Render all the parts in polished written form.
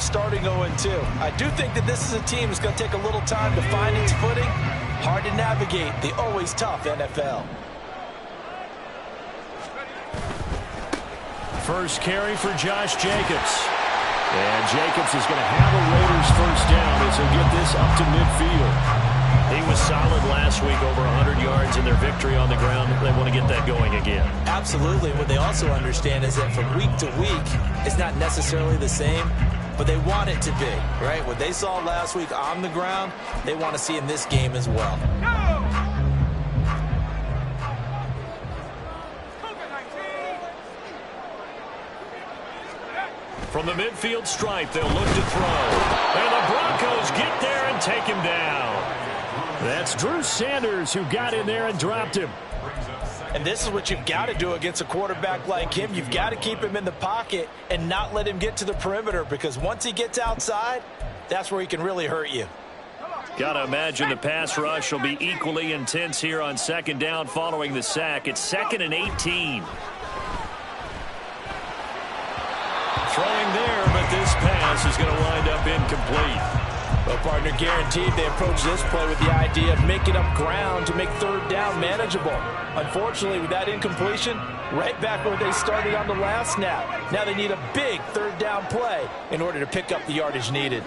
starting 0-2. I do think that this is a team that's going to take a little time to find its footing. Hard to navigate the always tough NFL. First carry for Josh Jacobs. And Jacobs is going to have a Raiders first down as he'll get this up to midfield. He was solid last week, over 100 yards in their victory on the ground. They want to get that going again. Absolutely. What they also understand is that from week to week, it's not necessarily the same, but they want it to be, right? What they saw last week on the ground, they want to see in this game as well. From the midfield stripe, they'll look to throw. And the Broncos get there and take him down. That's Drew Sanders who got in there and dropped him. And this is what you've got to do against a quarterback like him. You've got to keep him in the pocket and not let him get to the perimeter, because once he gets outside, that's where he can really hurt you. Got to imagine the pass rush will be equally intense here on second down following the sack. It's 2nd and 18. Throwing there, but this pass is going to wind up incomplete. Well, partner, guaranteed they approach this play with the idea of making up ground to make third down manageable. Unfortunately, with that incompletion, right back where they started on the last snap. Now they need a big third down play in order to pick up the yardage needed.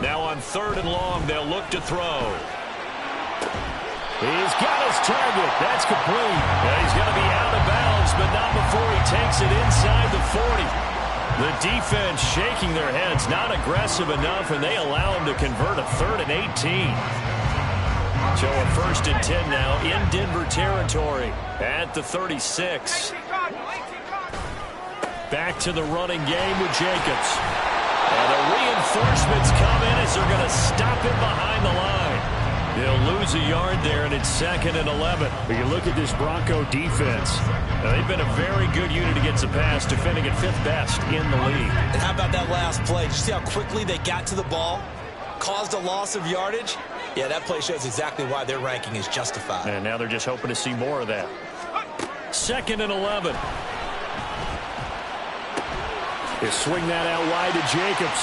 Now on 3rd and long, they'll look to throw. He's got his target. That's complete. And he's going to be out of bounds, but not before he takes it inside the 40. The defense shaking their heads, not aggressive enough, and they allow him to convert a 3rd and 18. So a 1st and 10 now in Denver territory at the 36. Back to the running game with Jacobs. And the reinforcements come in as they're going to stop him behind the line. They'll lose a yard there, and it's 2nd and 11. But you look at this Bronco defense. Now, they've been a very good unit against the pass, defending at 5th best in the league. And how about that last play? Did you see how quickly they got to the ball? Caused a loss of yardage? Yeah, that play shows exactly why their ranking is justified. And now they're just hoping to see more of that. 2nd and 11. They swing that out wide to Jacobs.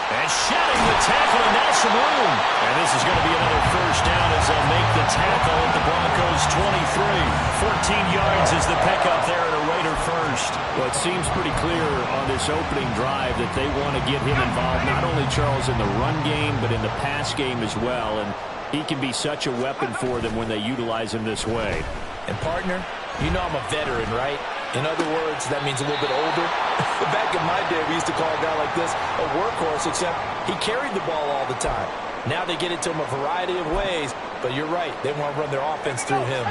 And shedding the tackle, and now some room. And this is going to be another first down as they'll make the tackle at the Broncos 23. 14 yards is the pickup there at a Raider first. Well, it seems pretty clear on this opening drive that they want to get him involved, not only, Charles, in the run game, but in the pass game as well. And he can be such a weapon for them when they utilize him this way. And, partner, you know I'm a veteran, right? In other words, that means a little bit older. Back in my day, we used to call a guy like this a workhorse, except he carried the ball all the time. Now they get it to him a variety of ways, but you're right. They want to run their offense through him.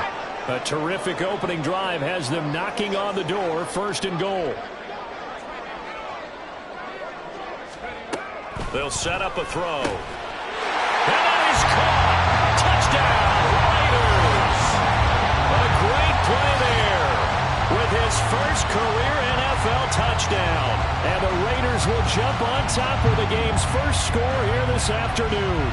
A terrific opening drive has them knocking on the door, 1st and goal. They'll set up a throw. And that is caught. Touchdown, Raiders. A great play there with his first career NFL touchdown. And the Raiders will jump on top of the game's first score here this afternoon.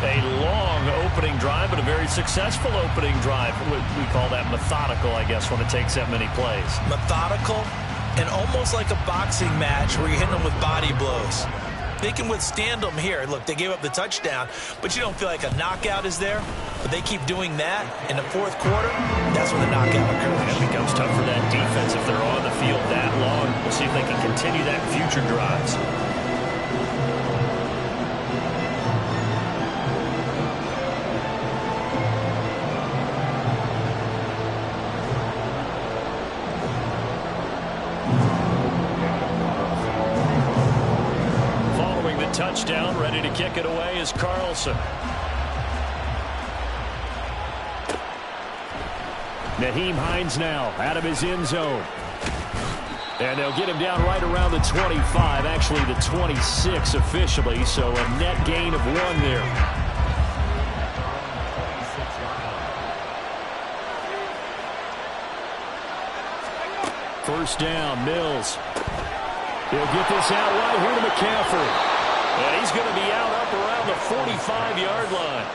A long opening drive, but a very successful opening drive. We call that methodical, I guess, when it takes that many plays. Methodical and almost like a boxing match where you're hitting them with body blows. They can withstand them here. Look, they gave up the touchdown, but you don't feel like a knockout is there. But they keep doing that in the 4th quarter. That's when the knockout occurs. It becomes tough for that defense if they're on the field that long. We'll see if they can continue that in future drives. Touchdown, ready to kick it away is Carlson. Nyheim Hines now out of his end zone. And they'll get him down right around the 25, actually the 26 officially, so a net gain of 1 there. First down, Mills. He'll get this out wide here to McCaffrey. And he's going to be out up around the 45-yard line.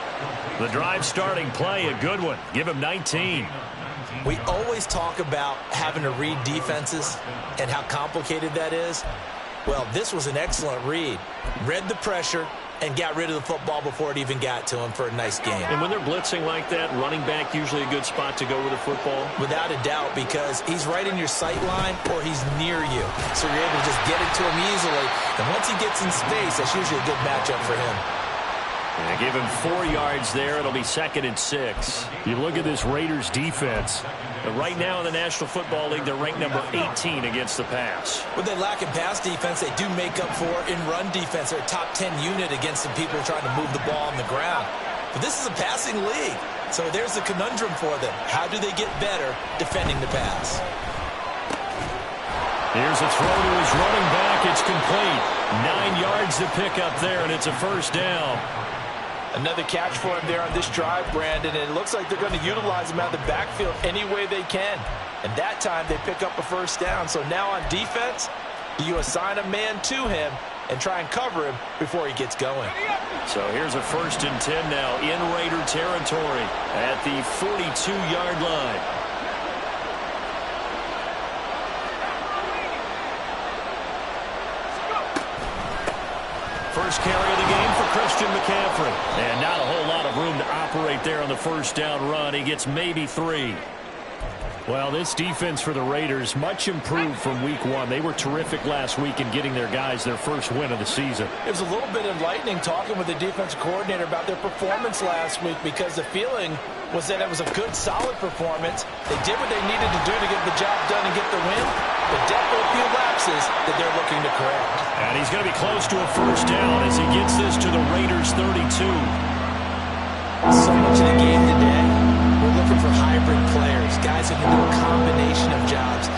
The drive starting play, a good one. Give him 19. We always talk about having to read defenses and how complicated that is. Well, this was an excellent read. Read the pressure and got rid of the football before it even got to him for a nice game. And when they're blitzing like that, running back usually a good spot to go with the football? Without a doubt, because he's right in your sight line or he's near you. So you're able to just get it to him easily. And once he gets in space, that's usually a good matchup for him. And give him 4 yards there. It'll be 2nd and 6. You look at this Raiders defense. Right now in the National Football League, they're ranked number 18 against the pass. When they lack in pass defense, they do make up for in run defense. They're a top 10 unit against the people trying to move the ball on the ground. But this is a passing league. So there's a conundrum for them. How do they get better defending the pass? Here's a throw to his running back. It's complete. 9 yards to pick up there, and it's a first down. Another catch for him there on this drive, Brandon, and it looks like they're going to utilize him out of the backfield any way they can. And that time they pick up a first down. So now on defense, you assign a man to him and try and cover him before he gets going. So here's a 1st and 10 now in Raider territory at the 42-yard line. First carry of the game for Christian McCaffrey. And not a whole lot of room to operate there on the first down run. He gets maybe 3. Well, this defense for the Raiders, much improved from week 1. They were terrific last week in getting their guys their first win of the season. It was a little bit enlightening talking with the defensive coordinator about their performance last week because the feeling was that it was a good, solid performance. They did what they needed to do to get the job done and get the win, but definitely a few lapses that they're looking to correct. And he's going to be close to a first down as he gets this to the Raiders' 32. So much of the game today, we're looking for hybrid players, guys who can do a combination of jobs.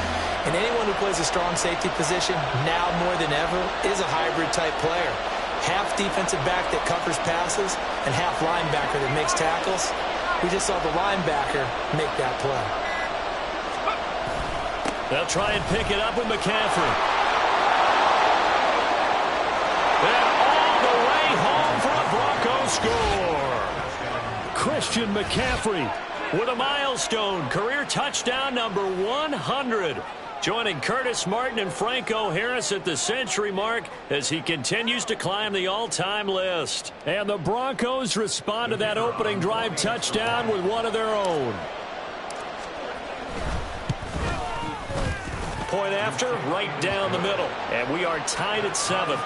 And anyone who plays a strong safety position, now more than ever, is a hybrid-type player. Half defensive back that covers passes and half linebacker that makes tackles. We just saw the linebacker make that play. They'll try and pick it up with McCaffrey. And all the way home for a Broncos score. Christian McCaffrey with a milestone career touchdown number 100. Joining Curtis Martin and Franco Harris at the century mark as he continues to climb the all-time list. And the Broncos respond to that opening drive touchdown with one of their own. Point after, right down the middle. And we are tied at 7.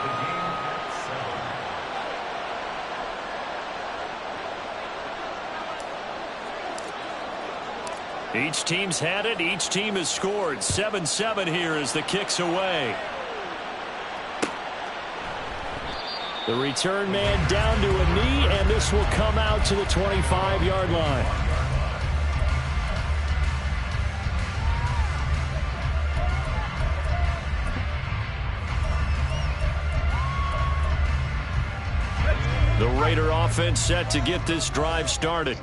Each team's had it. Each team has scored. 7-7 here as the kick's away. The return man down to a knee, and this will come out to the 25-yard line. The Raider offense set to get this drive started.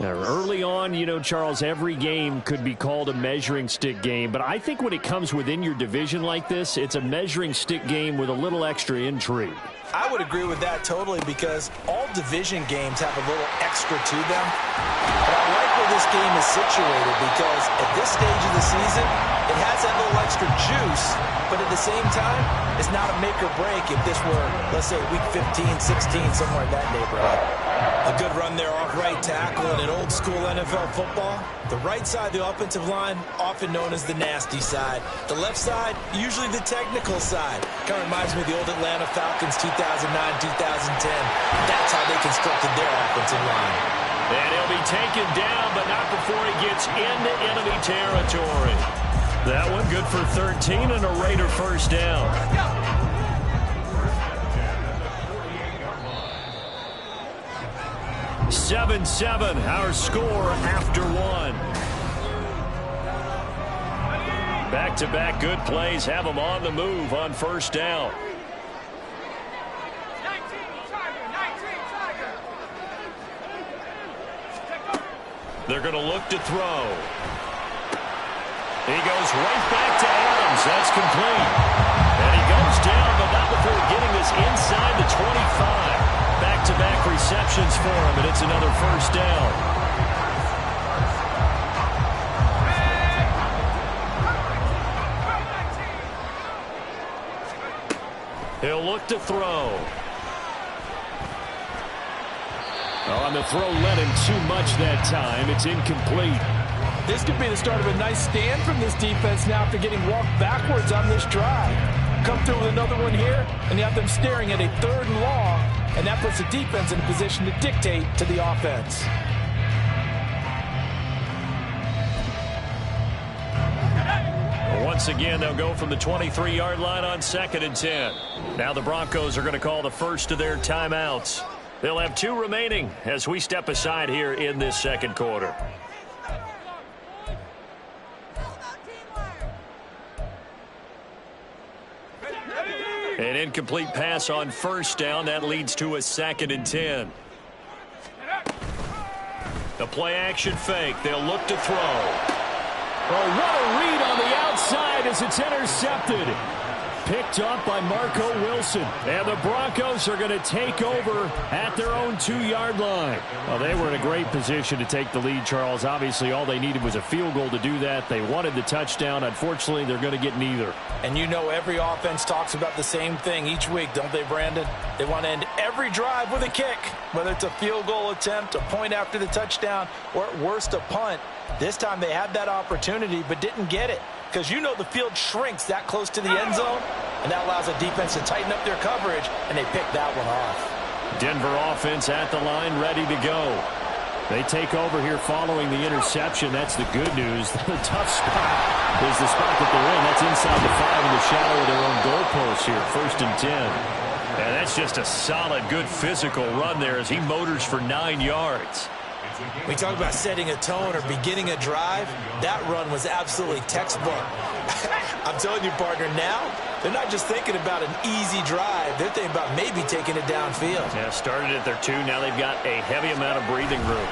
Now, early on, you know, Charles, every game could be called a measuring stick game, but I think when it comes within your division like this, it's a measuring stick game with a little extra intrigue. I would agree with that totally because all division games have a little extra to them. But I like where this game is situated because at this stage of the season, it has that little extra juice, but at the same time, it's not a make or break if this were, let's say, week 15, 16, somewhere in that neighborhood. A good run there off right tackle in an old-school NFL football. The right side of the offensive line, often known as the nasty side. The left side, usually the technical side. Kind of reminds me of the old Atlanta Falcons 2009-2010. That's how they constructed their offensive line. And he'll be taken down, but not before he gets into enemy territory. That one good for 13 and a Raider first down. 7-7, our score after 1. Back-to-back good plays have them on the move on first down. They're going to look to throw. He goes right back to Adams. That's complete. And he goes down, but not before getting this inside the 25. Back-to-back receptions for him, and it's another first down. look to throw. On the throw, led him too much that time. It's incomplete. This could be the start of a nice stand from this defense now after getting walked backwards on this drive. Come through with another one here, and you have them staring at a 3rd and long, and that puts the defense in a position to dictate to the offense. Once again, they'll go from the 23-yard line on 2nd and 10. Now the Broncos are going to call the first of their timeouts. They'll have 2 remaining as we step aside here in this 2nd quarter. An incomplete pass on 1st down. That leads to a 2nd and 10. The play action fake. They'll look to throw. Oh, what a read on the outside as it's intercepted. Picked up by Marco Wilson. And the Broncos are going to take over at their own 2-yard line. Well, they were in a great position to take the lead, Charles. Obviously, all they needed was a field goal to do that. They wanted the touchdown. Unfortunately, they're going to get neither. And you know every offense talks about the same thing each week, don't they, Brandon? They want to end every drive with a kick, whether it's a field goal attempt, a point after the touchdown, or at worst a punt. This time they had that opportunity but didn't get it, because you know the field shrinks that close to the end zone, and that allows a defense to tighten up their coverage, and they pick that one off. Denver offense at the line, ready to go. They take over here following the interception. That's the good news. The tough spot is the spot that they're in. That's inside the 5 in the shadow of their own goalpost here, 1st and 10. And that's just a solid, good physical run there as he motors for 9 yards. We talk about setting a tone or beginning a drive. That run was absolutely textbook. I'm telling you, partner, now they're not just thinking about an easy drive. They're thinking about maybe taking it downfield. Yeah, started at their 2. Now they've got a heavy amount of breathing room.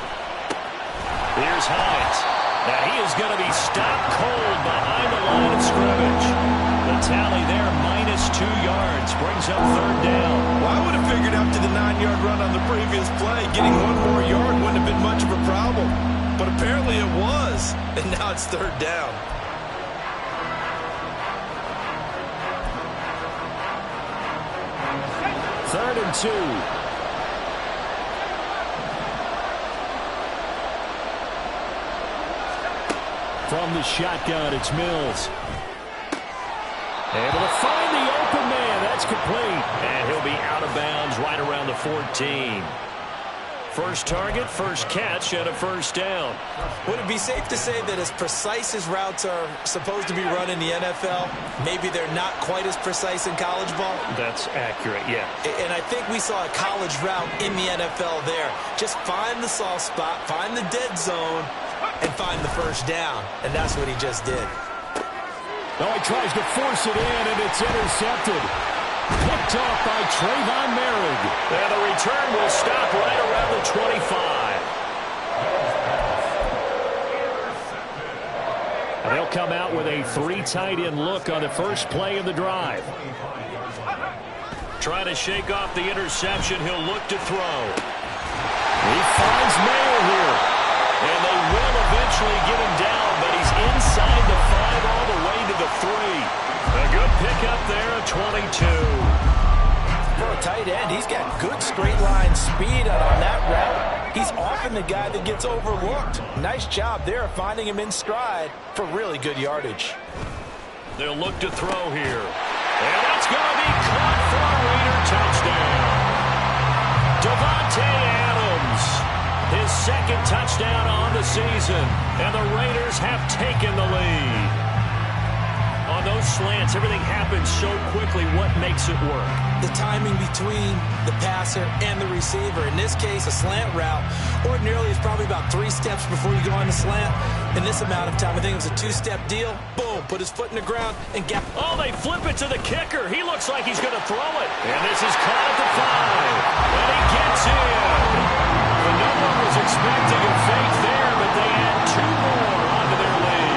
Here's Hines. Now he is going to be stopped cold behind the line of scrimmage. The tally there, -2 yards, brings up 3rd down. Well, I would have figured after the 9-yard run on the previous play, getting 1 more yard wouldn't have been much of a problem. But apparently it was, and now it's 3rd down. Third and 2. From the shotgun, it's Mills. Able to find the open man. That's complete. And he'll be out of bounds right around the 14. First target, first catch, and a 1st down. Would it be safe to say that as precise as routes are supposed to be run in the NFL, maybe they're not quite as precise in college ball? That's accurate, yeah. And I think we saw a college route in the NFL there. Just find the soft spot, find the dead zone, and find the 1st down. And that's what he just did. Oh, he tries to force it in, and it's intercepted. Picked off by Trayvon Merrick. And the return will stop right around the 25. And they'll come out with a 3 tight end look on the first play of the drive. Trying to shake off the interception. He'll look to throw. He finds Mayer here. And they will eventually get him down, but he's inside the 5 all the way to the 3. A good pickup there at 22. For a tight end, he's got good straight line speed on that route. He's often the guy that gets overlooked. Nice job there of finding him in stride for really good yardage. They'll look to throw here. And that's going to be caught for a Raider touchdown. Davante Adams, his 2nd touchdown on the season. And the Raiders have taken the lead. On those slants, everything happens so quickly. What makes it work? The timing between the passer and the receiver. In this case, a slant route ordinarily is probably about 3 steps before you go on the slant. In this amount of time, I think it was a 2-step deal. Boom, put his foot in the ground and get. Oh, they flip it to the kicker. He looks like he's going to throw it. And this is caught at the 5. And he gets in. And no one was expecting a fake there, but they add 2 more onto their lead.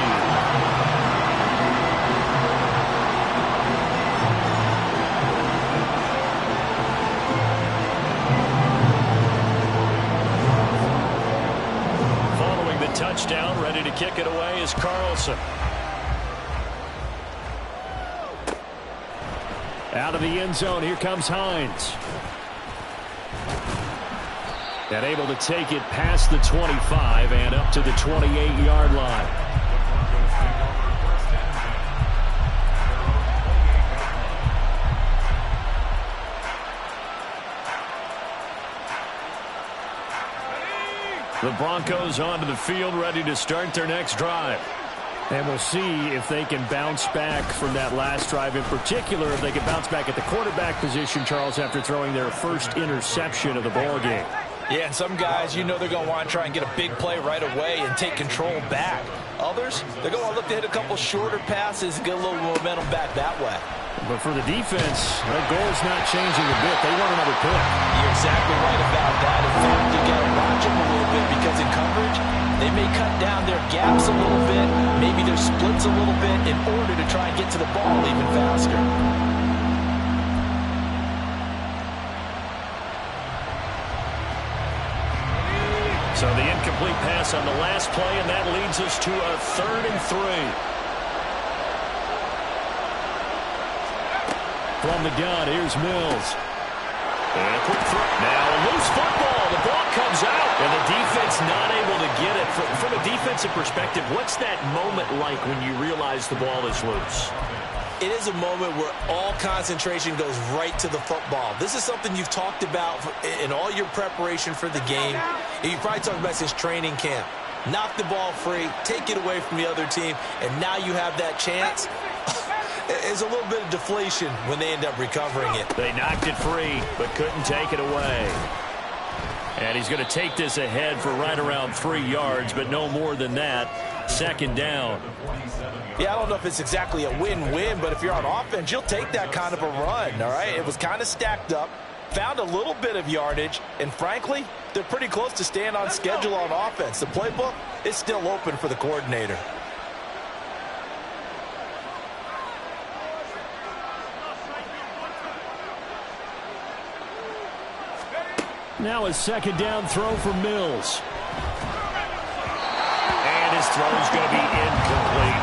Touchdown, ready to kick it away is Carlson. Out of the end zone, here comes Hines. And able to take it past the 25 and up to the 28-yard line. The Broncos onto the field, ready to start their next drive. And we'll see if they can bounce back from that last drive. In particular, if they can bounce back at the quarterback position, Charles, after throwing their first interception of the ball game. Yeah, and some guys, you know they're going to want to try and get a big play right away and take control back. Others, they're going to look to hit a couple shorter passes and get a little momentum back that way. But for the defense, their goal's not changing a bit. They want another pick. You're exactly right about that. In fact, you got to watch them a little bit because in coverage, they may cut down their gaps a little bit, maybe their splits a little bit in order to try and get to the ball even faster. So the incomplete pass on the last play, and that leads us to a 3rd and 3. From the gun, here's Mills. And a quick throw. Now a loose football. The ball comes out. And the defense not able to get it. From a defensive perspective, what's that moment like when you realize the ball is loose? It is a moment where all concentration goes right to the football. This is something you've talked about in all your preparation for the game. And you probably talked about since training camp. Knock the ball free, take it away from the other team, and now you have that chance. It's a little bit of deflation when they end up recovering it. They knocked it free, but couldn't take it away. And he's going to take this ahead for right around 3 yards, but no more than that. 2nd down. Yeah, I don't know if it's exactly a win-win, but if you're on offense, you'll take that kind of a run, all right? It was kind of stacked up, found a little bit of yardage, and frankly, they're pretty close to staying on schedule on offense. The playbook is still open for the coordinator. Now a 2nd down throw for Mills. And his throw is going to be incomplete.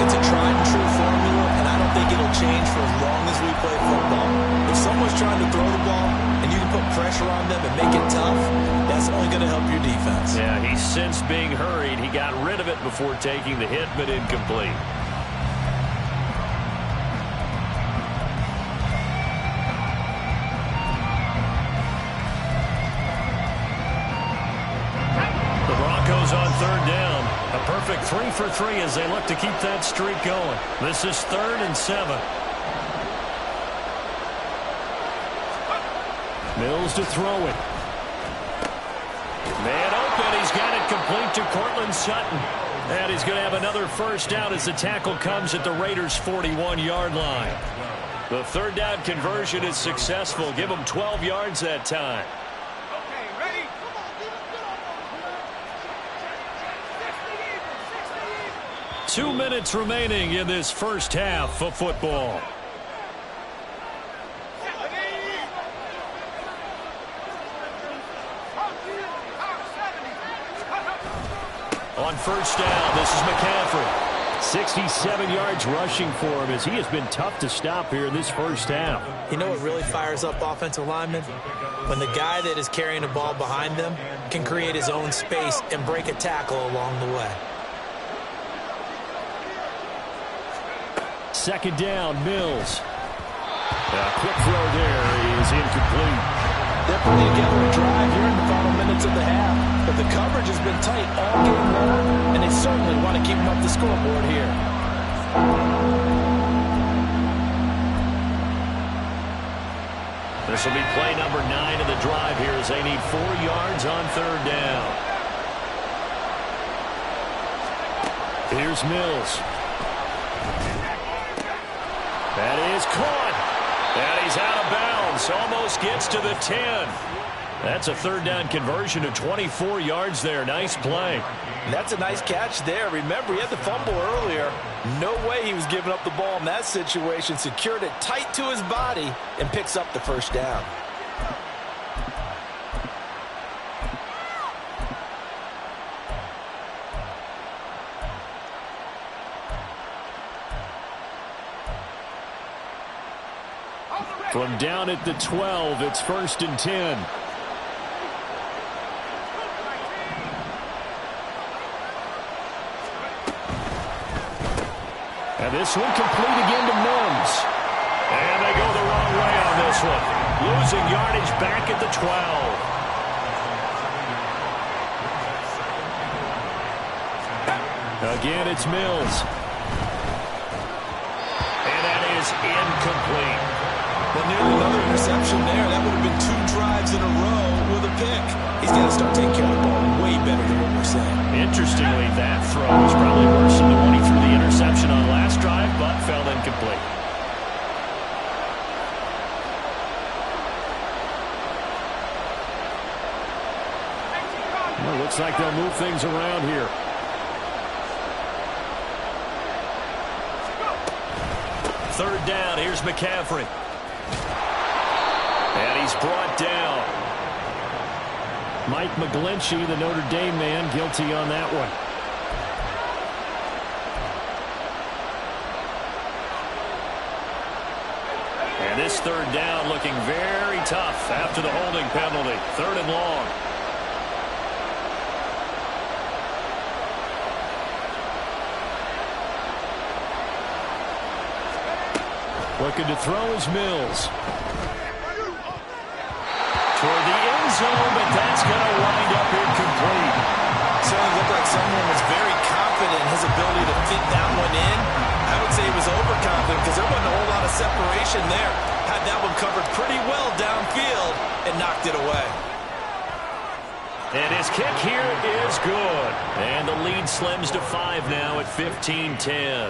It's a tried and true formula, and I don't think it'll change for as long as we play football. If someone's trying to throw the ball and you can put pressure on them and make it tough, that's only going to help your defense. Yeah, he's since being hurried. He got rid of it before taking the hit, but incomplete. On 3rd down, a perfect 3 for 3 as they look to keep that streak going. This is 3rd and 7. Mills to throw it. Man open, he's got it complete to Cortland Sutton. And he's going to have another 1st down as the tackle comes at the Raiders' 41-yard line. The 3rd down conversion is successful. Give them 12 yards that time. 2 minutes remaining in this first half of football. On 1st down, this is McCaffrey. 67 yards rushing for him as he has been tough to stop here in this first half. You know what really fires up offensive linemen? When the guy that is carrying the ball behind them can create his own space and break a tackle along the way. 2nd down, Mills. A quick throw there is incomplete. They're putting together a drive here in the final minutes of the half, but the coverage has been tight all game long, and they certainly want to keep them up the scoreboard here. This will be play number 9 of the drive here as they need 4 yards on 3rd down. Here's Mills. That is caught. And he's out of bounds. Almost gets to the 10. That's a 3rd down conversion of 24 yards there. Nice play. That's a nice catch there. Remember, he had the fumble earlier. No way he was giving up the ball in that situation. Secured it tight to his body and picks up the 1st down. From down at the 12, it's 1st and 10. And this one complete again to Mims. And they go the wrong way on this one. Losing yardage back at the 12. Again, it's Mills. And that is incomplete. Well, nearly another interception there. That would have been 2 drives in a row with a pick. He's got to start taking care of the ball way better than what we're saying. Interestingly, that throw was probably worse than the one he threw the interception on last drive, but fell incomplete. Well, looks like they'll move things around here. Third down, here's McCaffrey. And he's brought down. Mike McGlinchey, the Notre Dame man, guilty on that one. And this third down looking very tough after the holding penalty. 3rd and long. Looking to throw is Mills. Toward the end zone, but that's going to wind up incomplete. Certainly looked like someone was very confident in his ability to fit that one in. I would say he was overconfident because there wasn't a whole lot of separation there. Had that one covered pretty well downfield and knocked it away. And his kick here is good. And the lead slims to 5 now at 15-10.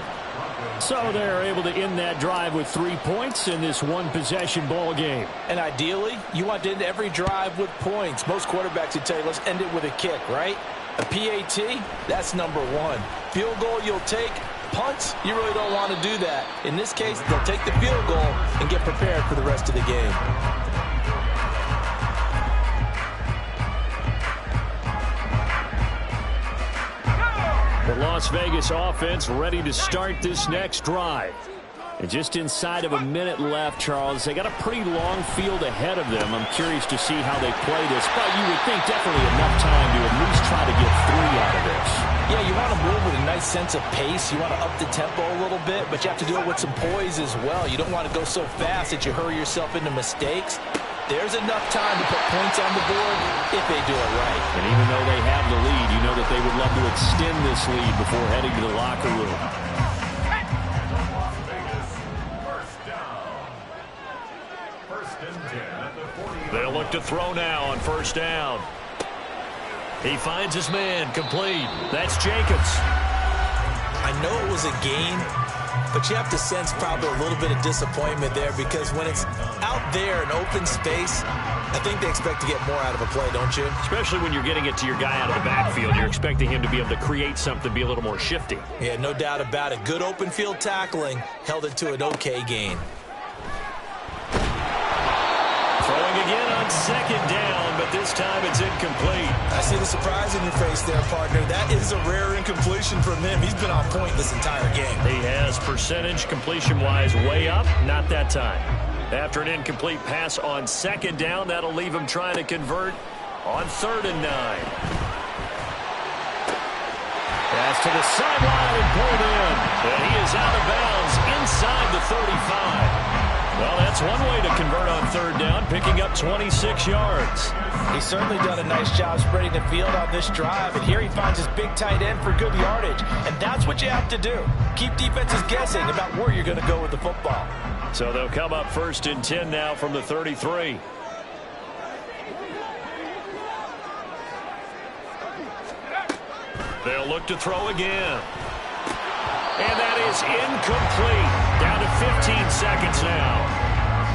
So they're able to end that drive with 3 points in this one-possession ball game. And ideally, you want to end every drive with points. Most quarterbacks would tell you, let's end it with a kick, right? A PAT, that's number 1. Field goal you'll take. Punts, you really don't want to do that. In this case, they'll take the field goal and get prepared for the rest of the game. The Las Vegas offense ready to start this next drive. And just inside of a minute left, Charles, they got a pretty long field ahead of them. I'm curious to see how they play this, but you would think definitely enough time to at least try to get 3 out of this. Yeah, you want to move with a nice sense of pace. You want to up the tempo a little bit, but you have to do it with some poise as well. You don't want to go so fast that you hurry yourself into mistakes. There's enough time to put points on the board if they do it right. And even though they have the lead, you know that they would love to extend this lead before heading to the locker room. They'll look to throw now on 1st down. He finds his man, complete. That's Jacobs. I know it was a gain, but you have to sense probably a little bit of disappointment there because when it's out there in open space, I think they expect to get more out of a play, don't you? Especially when you're getting it to your guy out of the backfield. You're expecting him to be able to create something, be a little more shifty. Yeah, no doubt about it. Good open field tackling held it to an okay gain. Throwing again on 2nd down, but this time it's incomplete. I see the surprise in your face there, partner. That is a rare incompletion from him. He's been on point this entire game. He has percentage completion-wise way up, not that time. After an incomplete pass on 2nd down, that'll leave him trying to convert on 3rd and 9. Pass to the sideline and pulled in. And he is out of bounds inside the 35. Well, that's one way to convert on 3rd down, picking up 26 yards. He's certainly done a nice job spreading the field on this drive, and here he finds his big tight end for good yardage. And that's what you have to do. Keep defenses guessing about where you're going to go with the football. So they'll come up 1st and 10 now from the 33. They'll look to throw again. And that is incomplete. Down to 15 seconds now.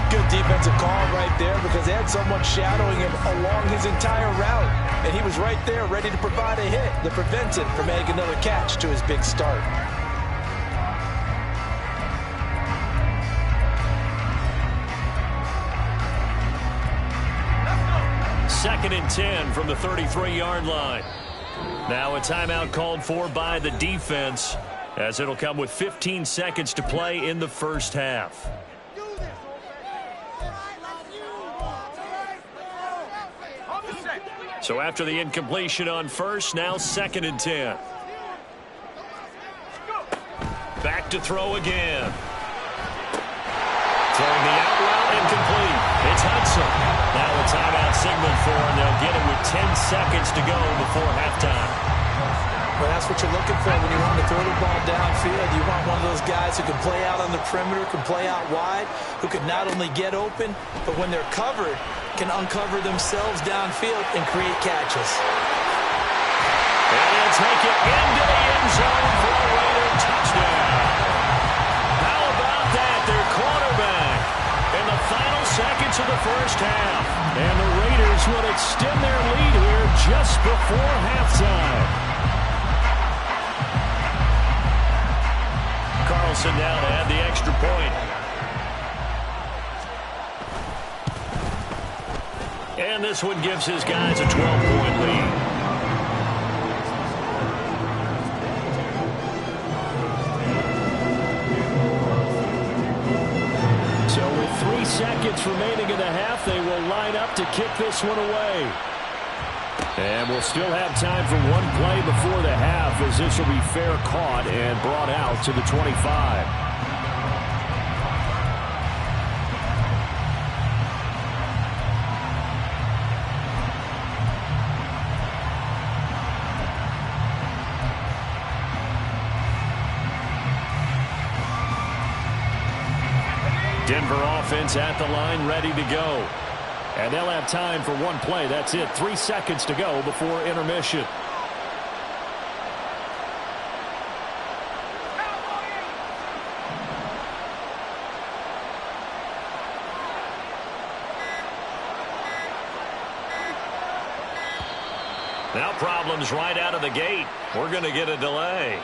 Good defensive call right there because they had someone shadowing him along his entire route. And he was right there ready to provide a hit that prevents him from adding another catch to his big start. Second and 10 from the 33-yard line. Now a timeout called for by the defense, as it'll come with 15 seconds to play in the first half. So after the incompletion on first, now 2nd and 10. Back to throw again. Throwing the out route incomplete. It's Hudson. Now a timeout signal for, and they'll get it with 10 seconds to go before halftime. Well, that's what you're looking for when you want to throw the ball downfield. You want one of those guys who can play out on the perimeter, can play out wide, who can not only get open, but when they're covered, can uncover themselves downfield and create catches. And he'll take it into the end zone for a Raider touchdown. How about that? Their quarterback in the final seconds of the first half. And the Raiders will extend their lead here just before halftime. Carlson now to add the extra point. And this one gives his guys a 12-point lead. So with 3 seconds remaining in the half, they will line up to kick this one away. And we'll still have time for one play before the half, as this will be fair caught and brought out to the 25. Denver offense at the line, ready to go. And they'll have time for one play. That's it. 3 seconds to go before intermission. Now problems right out of the gate. We're going to get a delay.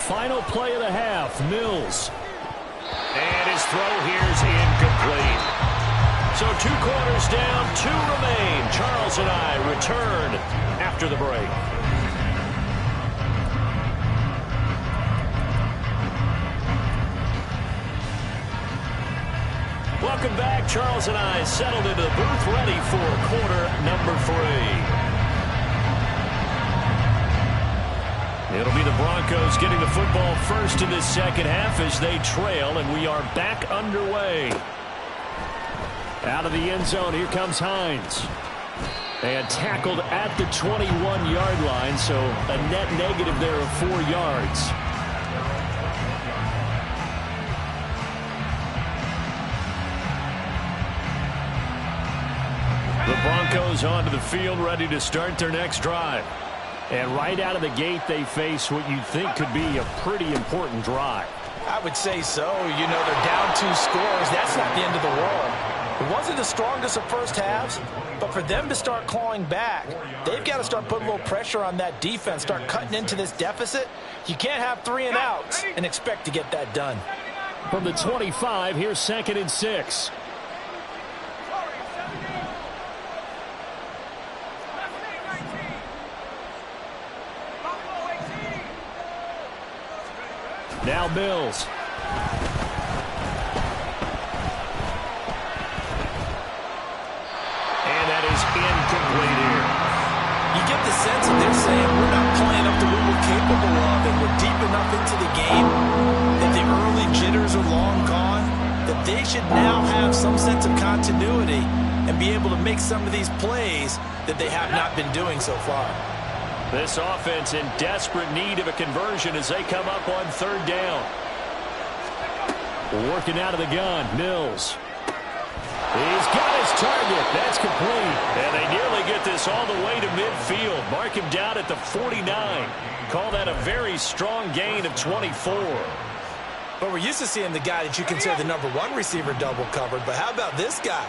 Final play of the half, Mills. And his throw here's incomplete. So 2 quarters down, 2 remain. Charles and I return after the break. Welcome back. Charles and I settled into the booth, ready for quarter number 3. It'll be the Broncos getting the football first in this second half as they trail, and we are back underway. Out of the end zone, here comes Hines. And tackled at the 21-yard line, so a net negative there of 4 yards. The Broncos onto the field, ready to start their next drive. And right out of the gate, they face what you'd think could be a pretty important drive. I would say so. You know, they're down 2 scores. That's not the end of the world. It wasn't the strongest of first halves, but for them to start clawing back, they've got to start putting a little pressure on that defense, start cutting into this deficit. You can't have 3 and outs and expect to get that done. From the 25, here's 2nd and 6. Now Mills. And that is incomplete here. You get the sense that they're saying we're not playing up to what we're capable of, and we're deep enough into the game that the early jitters are long gone, that they should now have some sense of continuity and be able to make some of these plays that they have not been doing so far. This offense in desperate need of a conversion as they come up on 3rd down. Working out of the gun, Mills. He's got his target. That's complete. And they nearly get this all the way to midfield. Mark him down at the 49. Call that a very strong gain of 24. But we're used to seeing the guy that you consider the #1 receiver double covered. But how about this guy?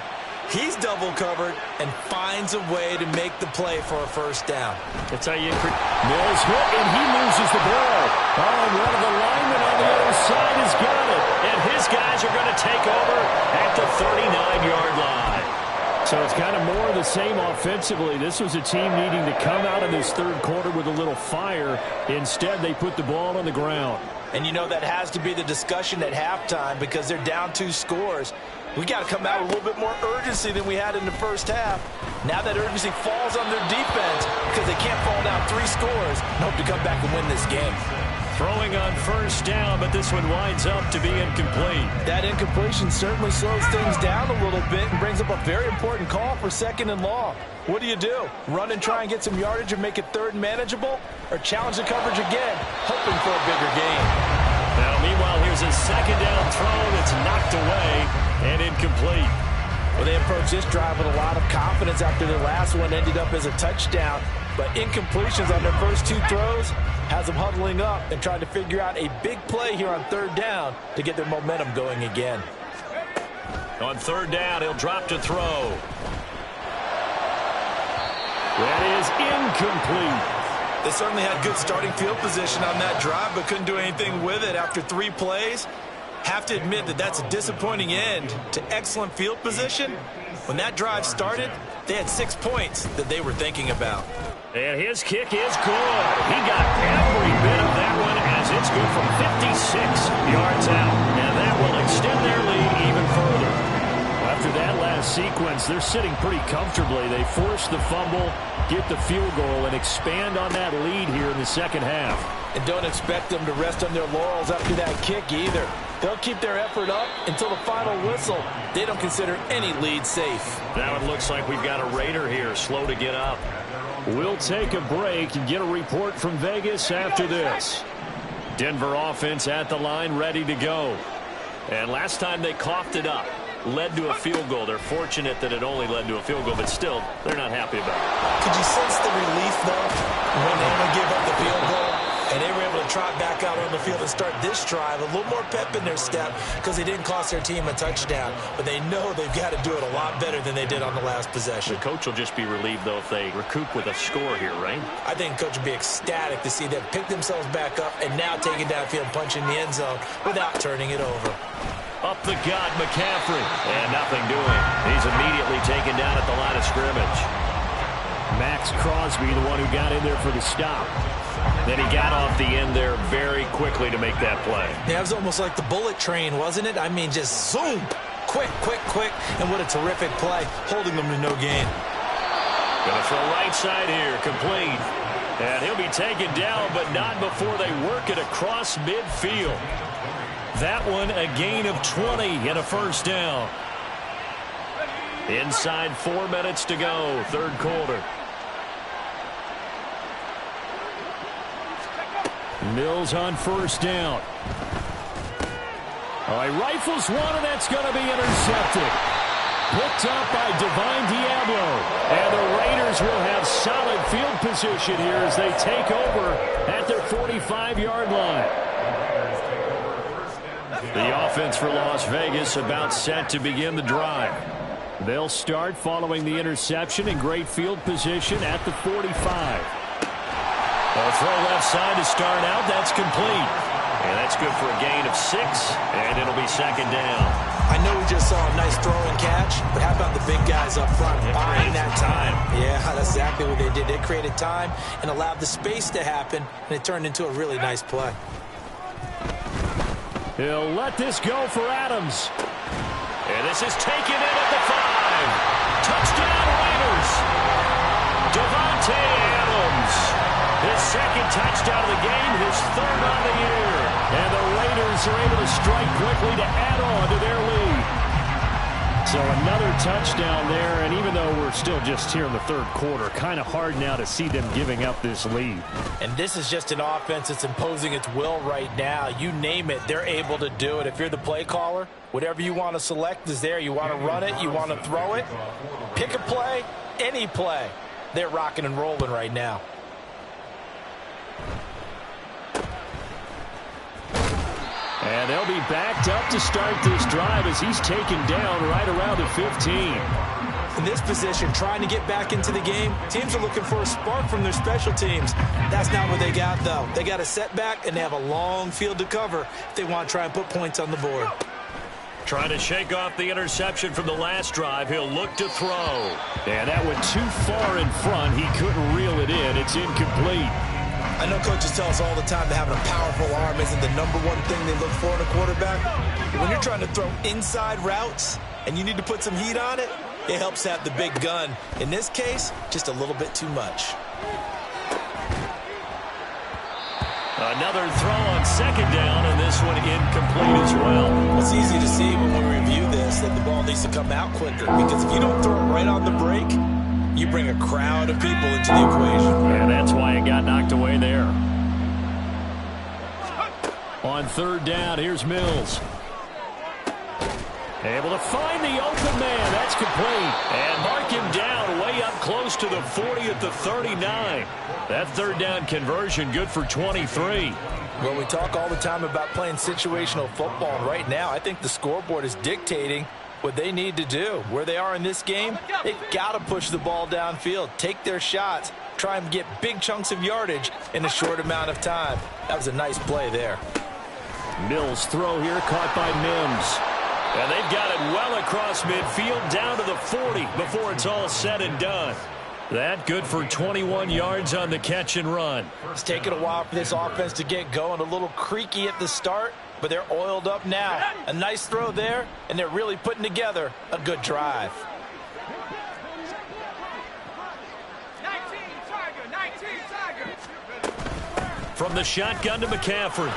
He's double covered and finds a way to make the play for a first down. That's how you increase. Mills hit, and he loses the ball. Oh, and one of the linemen on the other side has got it. And his guys are going to take over at the 39-yard line. So it's kind of more of the same offensively. This was a team needing to come out of this third quarter with a little fire. Instead, they put the ball on the ground. And you know that has to be the discussion at halftime because they're down 2 scores. We got to come out with a little bit more urgency than we had in the first half. Now that urgency falls on their defense because they can't fall down 3 scores and hope to come back and win this game. Throwing on first down, but this one winds up to be incomplete. That incompletion certainly slows things down a little bit and brings up a very important call for 2nd and long. What do? Run and try and get some yardage and make it 3rd and manageable? Or challenge the coverage again, hoping for a bigger gain? Now, meanwhile, here's a 2nd down throw that's knocked away and incomplete. Well, they approached this drive with a lot of confidence after their last one ended up as a touchdown. But incompletions on their first 2 throws has them huddling up and trying to figure out a big play here on 3rd down to get their momentum going again. On 3rd down, he'll drop to throw. That is incomplete. They certainly had good starting field position on that drive, but couldn't do anything with it after 3 plays. Have to admit that that's a disappointing end to excellent field position. When that drive started, they had 6 points that they were thinking about. And his kick is good. He got every bit of that one as it's good from 56 yards out. And that will extend their lead even further. After that last sequence, they're sitting pretty comfortably. They force the fumble, get the field goal, and expand on that lead here in the second half. And don't expect them to rest on their laurels after that kick either. They'll keep their effort up until the final whistle. They don't consider any lead safe. Now it looks like we've got a Raider here, slow to get up. We'll take a break and get a report from Vegas after this. Denver offense at the line, ready to go. And last time they coughed it up, led to a field goal. They're fortunate that it only led to a field goal, but still, they're not happy about it. Could you sense the relief, though, when they only gave up the field goal? And they were able to trot back out on the field and start this drive. A little more pep in their step because they didn't cost their team a touchdown. But they know they've got to do it a lot better than they did on the last possession. The coach will just be relieved, though, if they recoup with a score here, right? I think coach would be ecstatic to see them pick themselves back up and now take it downfield, punch in the end zone without turning it over. Up the gut, McCaffrey. And nothing doing. He's immediately taken down at the line of scrimmage. Max Crosby, the one who got in there for the stop. Then he got off the end there very quickly to make that play. Yeah, it was almost like the bullet train, wasn't it? I mean, just zoom. Quick, quick, quick. And what a terrific play, holding them to no gain. Gonna throw right side here, complete. And he'll be taken down, but not before they work it across midfield. That one, a gain of 20 and a first down. Inside 4 minutes to go, 3rd quarter. Mills on first down. All right, rifles one, and that's going to be intercepted. Picked up by Divine Diablo. And the Raiders will have solid field position here as they take over at their 45-yard line. The offense for Las Vegas about set to begin the drive. They'll start following the interception in great field position at the 45. A throw left side to start out. That's complete. And that's good for a gain of 6, and it'll be 2nd down. I know we just saw a nice throw and catch, but how about the big guys up front buying that time? Yeah, that's exactly what they did. They created time and allowed the space to happen, and it turned into a really nice play. He'll let this go for Adams. And this is taken in at the 5. Touchdown Raiders. Davante Adams. His 2nd touchdown of the game, his 3rd on the year. And the Raiders are able to strike quickly to add on to their lead. So another touchdown there, and even though we're still just here in the 3rd quarter, kind of hard now to see them giving up this lead. And this is just an offense that's imposing its will right now. You name it, they're able to do it. If you're the play caller, whatever you want to select is there. You want to run it, you want to throw it. Pick a play, any play. They're rocking and rolling right now. And they'll be backed up to start this drive as he's taken down right around the 15. In this position, trying to get back into the game, teams are looking for a spark from their special teams. That's not what they got, though. They got a setback, and they have a long field to cover if they want to try and put points on the board. Trying to shake off the interception from the last drive. He'll look to throw. Yeah, that went too far in front. He couldn't reel it in. It's incomplete. I know coaches tell us all the time that having a powerful arm isn't the number one thing they look for in a quarterback. But when you're trying to throw inside routes and you need to put some heat on it, it helps have the big gun. In this case, just a little bit too much. Another throw on second down, and this one incomplete as well. It's easy to see when we review this that the ball needs to come out quicker, because if you don't throw it right on the break, you bring a crowd of people into the equation. And that's why it got knocked away there. On third down, here's Mills. Able to find the open man. That's complete. And mark him down way up close to the 40 at the 39. That third down conversion good for 23. Well, we talk all the time about playing situational football. And right now, I think the scoreboard is dictating what they need to do. Where they are in this game, they've got to push the ball downfield, take their shots, try and get big chunks of yardage in a short amount of time. That was a nice play there. Mills' throw here caught by Mims. And they've got it well across midfield down to the 40 before it's all said and done. That good for 21 yards on the catch and run. It's taken a while for this offense to get going. A little creaky at the start, but they're oiled up now. A nice throw there, and they're really putting together a good drive. 19 Tiger. From the shotgun to McCaffrey.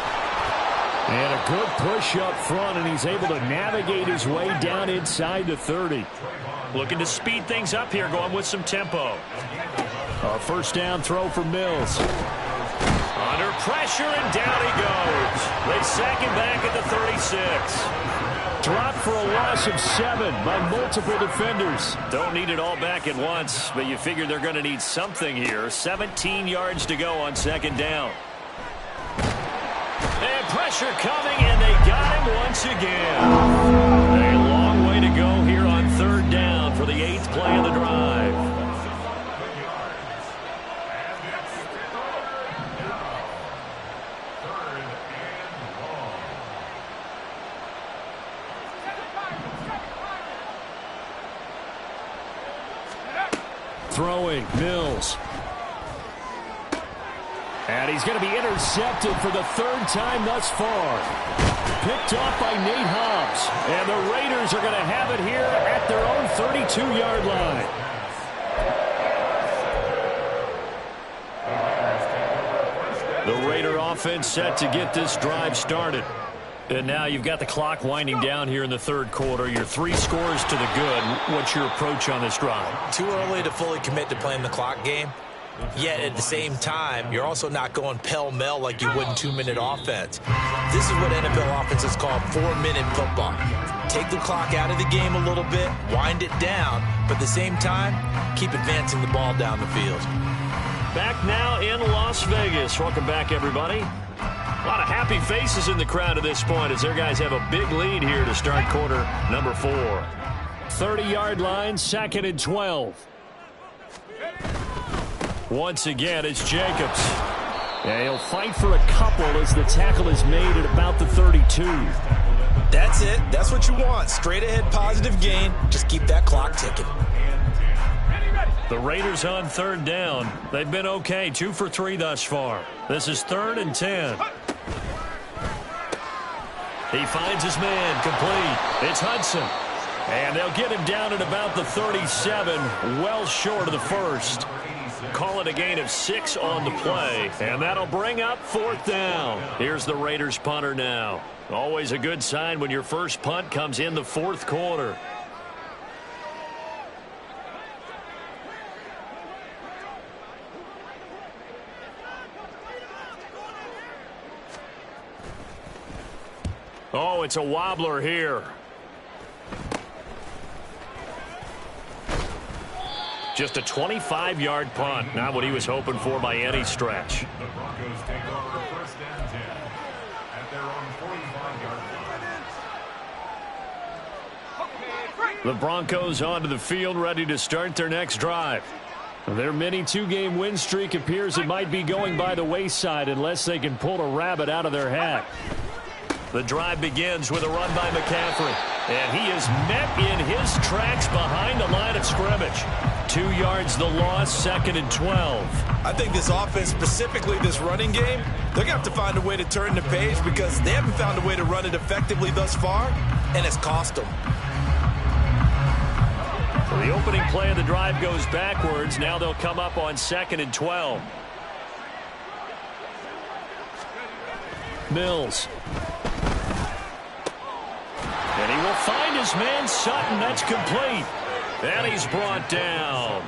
And a good push up front, and he's able to navigate his way down inside the 30. Looking to speed things up here, going with some tempo. A first down throw for Mills. Under pressure, and down he goes. They sack him back at the 36. Dropped for a loss of 7 by multiple defenders. Don't need it all back at once, but you figure they're going to need something here. 17 yards to go on second down. And pressure coming, and they got him once again. A long way to go here on third down for the 8th play of the drive. Throwing, Mills. And he's going to be intercepted for the 3rd time thus far. Picked off by Nate Hobbs. And the Raiders are going to have it here at their own 32-yard line. The Raider offense set to get this drive started. And now you've got the clock winding down here in the 3rd quarter. You're 3 scores to the good. What's your approach on this drive? Too early to fully commit to playing the clock game. Yet at the same time, you're also not going pell-mell like you would in 2-minute offense. This is what NFL offenses call 4-minute football. Take the clock out of the game a little bit, wind it down, but at the same time, keep advancing the ball down the field. Back now in Las Vegas. Welcome back, everybody. A lot of happy faces in the crowd at this point as their guys have a big lead here to start quarter number 4. 30-yard line, 2nd and 12. Once again, it's Jacobs. Yeah, he'll fight for a couple as the tackle is made at about the 32. That's it. That's what you want. Straight ahead positive gain. Just keep that clock ticking. The Raiders on 3rd down. They've been okay. 2 for 3 thus far. This is 3rd and 10. He finds his man complete. It's Hudson. And they'll get him down at about the 37, well short of the 1st. Call it a gain of 6 on the play. And that'll bring up 4th down. Here's the Raiders punter now. Always a good sign when your first punt comes in the 4th quarter. Oh, it's a wobbler here. Just a 25-yard punt. Not what he was hoping for by any stretch. The Broncos take over 1st and 10 at their own 45-yard The Broncos onto the field, ready to start their next drive. Their mini two-game win streak appears it might be going by the wayside unless they can pull a rabbit out of their hat. The drive begins with a run by McCaffrey. And he is met in his tracks behind the line of scrimmage. 2 yards the loss, 2nd and 12. I think this offense, specifically this running game, they're going to have to find a way to turn the page because they haven't found a way to run it effectively thus far, and it's cost them. So the opening play of the drive goes backwards. Now they'll come up on 2nd and 12. Mills. And he will find his man Sutton. That's complete. And he's brought down.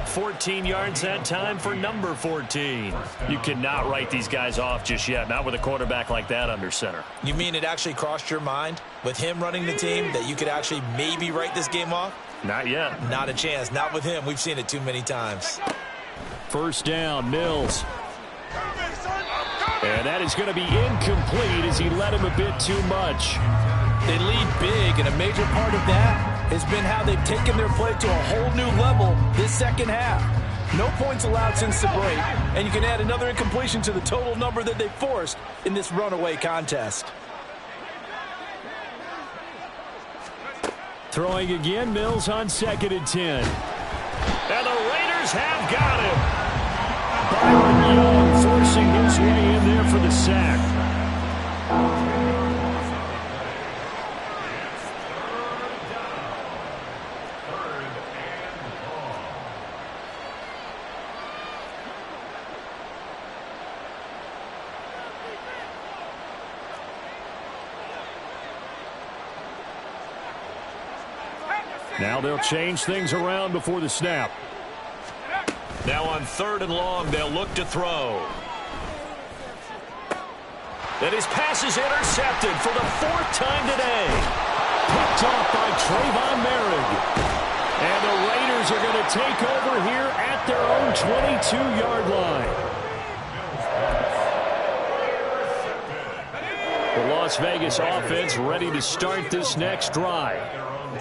14 yards that time for number 14. You cannot write these guys off just yet, not with a quarterback like that under center. You mean it actually crossed your mind with him running the team that you could actually maybe write this game off? Not yet. Not a chance. Not with him. We've seen it too many times. First down, Mills. And that is going to be incomplete as he led him a bit too much. They lead big, and a major part of that has been how they've taken their play to a whole new level this second half. No points allowed since the break, and you can add another incompletion to the total number that they forced in this runaway contest. Throwing again, Mills on 2nd and 10. And the Raiders have got him. Byron Young forcing his way in there for the sack. Now they'll change things around before the snap. Now on 3rd and long, they'll look to throw. And his pass is intercepted for the 4th time today. Picked off by Trayvon Merrick. And the Raiders are going to take over here at their own 22-yard line. The Las Vegas offense ready to start this next drive.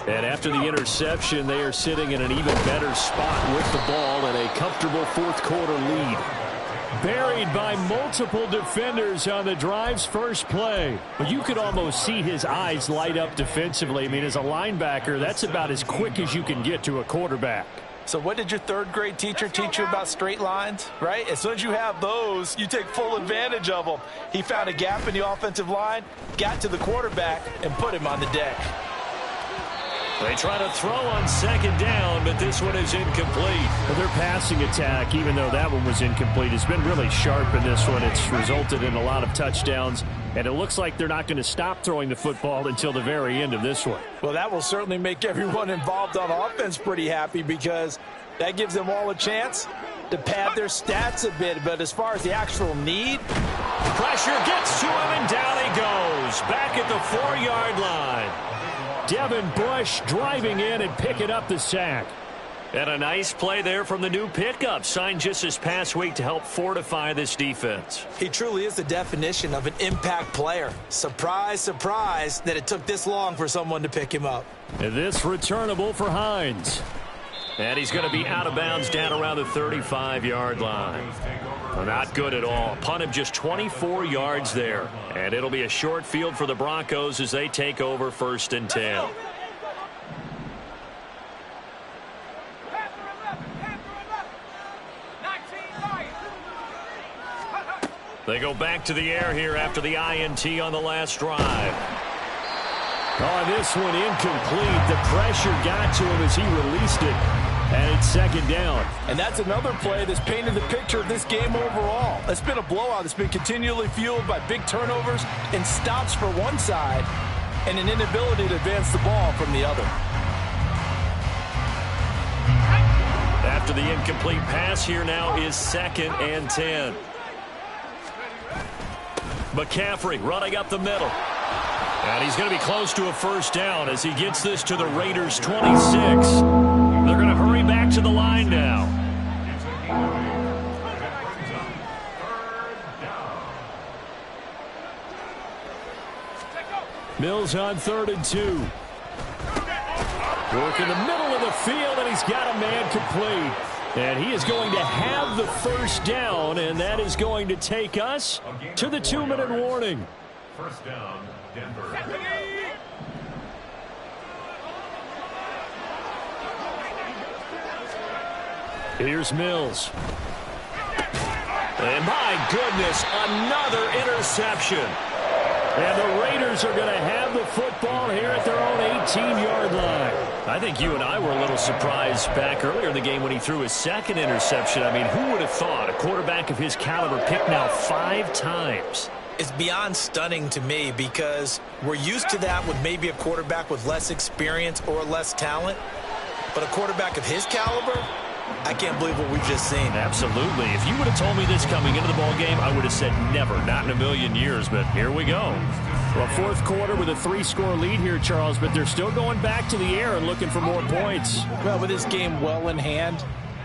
And after the interception, they are sitting in an even better spot with the ball and a comfortable 4th quarter lead. Buried by multiple defenders on the drive's first play. But you could almost see his eyes light up defensively. I mean, as a linebacker, that's about as quick as you can get to a quarterback. So what did your 3rd grade teacher teach you about straight lines, right? As soon as you have those, you take full advantage of them. He found a gap in the offensive line, got to the quarterback, and put him on the deck. They try to throw on 2nd down, but this one is incomplete. Well, their passing attack, even though that one was incomplete, has been really sharp in this one. It's resulted in a lot of touchdowns, and it looks like they're not going to stop throwing the football until the very end of this one. Well, that will certainly make everyone involved on offense pretty happy because that gives them all a chance to pad their stats a bit. But as far as the actual need, pressure gets to him, and down he goes. Back at the 4-yard line. Devin Bush driving in and picking up the sack. And a nice play there from the new pickup, signed just this past week to help fortify this defense. He truly is the definition of an impact player. Surprise, surprise that it took this long for someone to pick him up. And this returnable for Hines. And he's going to be out of bounds down around the 35-yard line. Well, not good at all. Punt of just 24 yards there. And it'll be a short field for the Broncos as they take over 1st and 10. They go back to the air here after the INT on the last drive. Oh, this one incomplete. The pressure got to him as he released it. And it's 2nd down. And that's another play that's painted the picture of this game overall. It's been a blowout. It's been continually fueled by big turnovers and stops for one side and an inability to advance the ball from the other. After the incomplete pass, here now is 2nd and 10. McCaffrey running up the middle. And he's going to be close to a 1st down as he gets this to the Raiders' 26. They're going to hurry back to the line now. Mills on 3rd and 2. Work in the middle of the field, and he's got a man complete. And he is going to have the first down, and that is going to take us to the 2-minute warning. First down, Denver. Here's Mills. And my goodness, another interception. And the Raiders are going to have the football here at their own 18-yard line. I think you and I were a little surprised back earlier in the game when he threw his second interception. I mean, who would have thought a quarterback of his caliber picked now 5 times? It's beyond stunning to me because we're used to that with maybe a quarterback with less experience or less talent. But a quarterback of his caliber, I can't believe what we've just seen. Absolutely. If you would have told me this coming into the ball game, I would have said never, not in a million years, but here we go. Well, fourth quarter with a 3-score lead here, Charles, but they're still going back to the air and looking for more points. Well, with this game well in hand,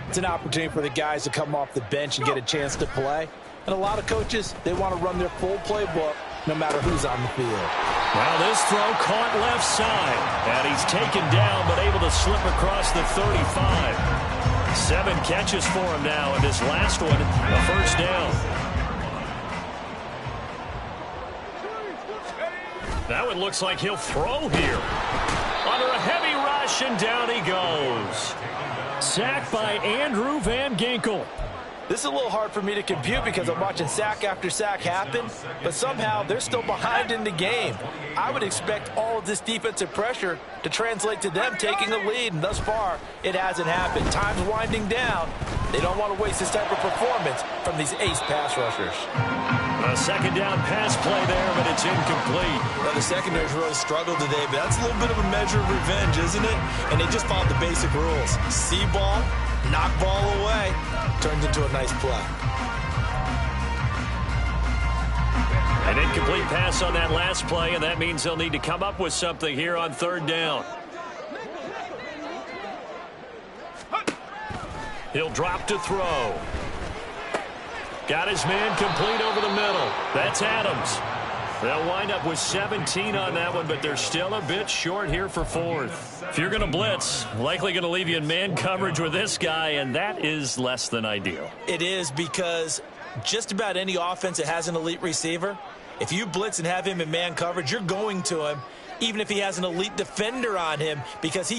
it's an opportunity for the guys to come off the bench and get a chance to play. And a lot of coaches, they want to run their full playbook no matter who's on the field. Well, this throw caught left side, and he's taken down but able to slip across the 35. 7 catches for him now, and this last one, a first down. That one looks like he'll throw here. Under a heavy rush, and down he goes. Sacked by Andrew Van Ginkel. This is a little hard for me to compute because I'm watching sack after sack happen, but somehow they're still behind in the game. I would expect all of this defensive pressure to translate to them taking a lead, and thus far, it hasn't happened. Time's winding down. They don't want to waste this type of performance from these ace pass rushers. A second down pass play there, but it's incomplete. Well, the secondary's really struggled today, but that's a little bit of a measure of revenge, isn't it? And they just followed the basic rules. See ball, knock ball away. Turns into a nice play. An incomplete pass on that last play, and that means they'll need to come up with something here on third down. He'll drop to throw. Got his man complete over the middle. That's Adams. They'll wind up with 17 on that one, but they're still a bit short here for fourth. If you're going to blitz, likely going to leave you in man coverage with this guy, and that is less than ideal. It is because just about any offense that has an elite receiver, if you blitz and have him in man coverage, you're going to him, even if he has an elite defender on him, because he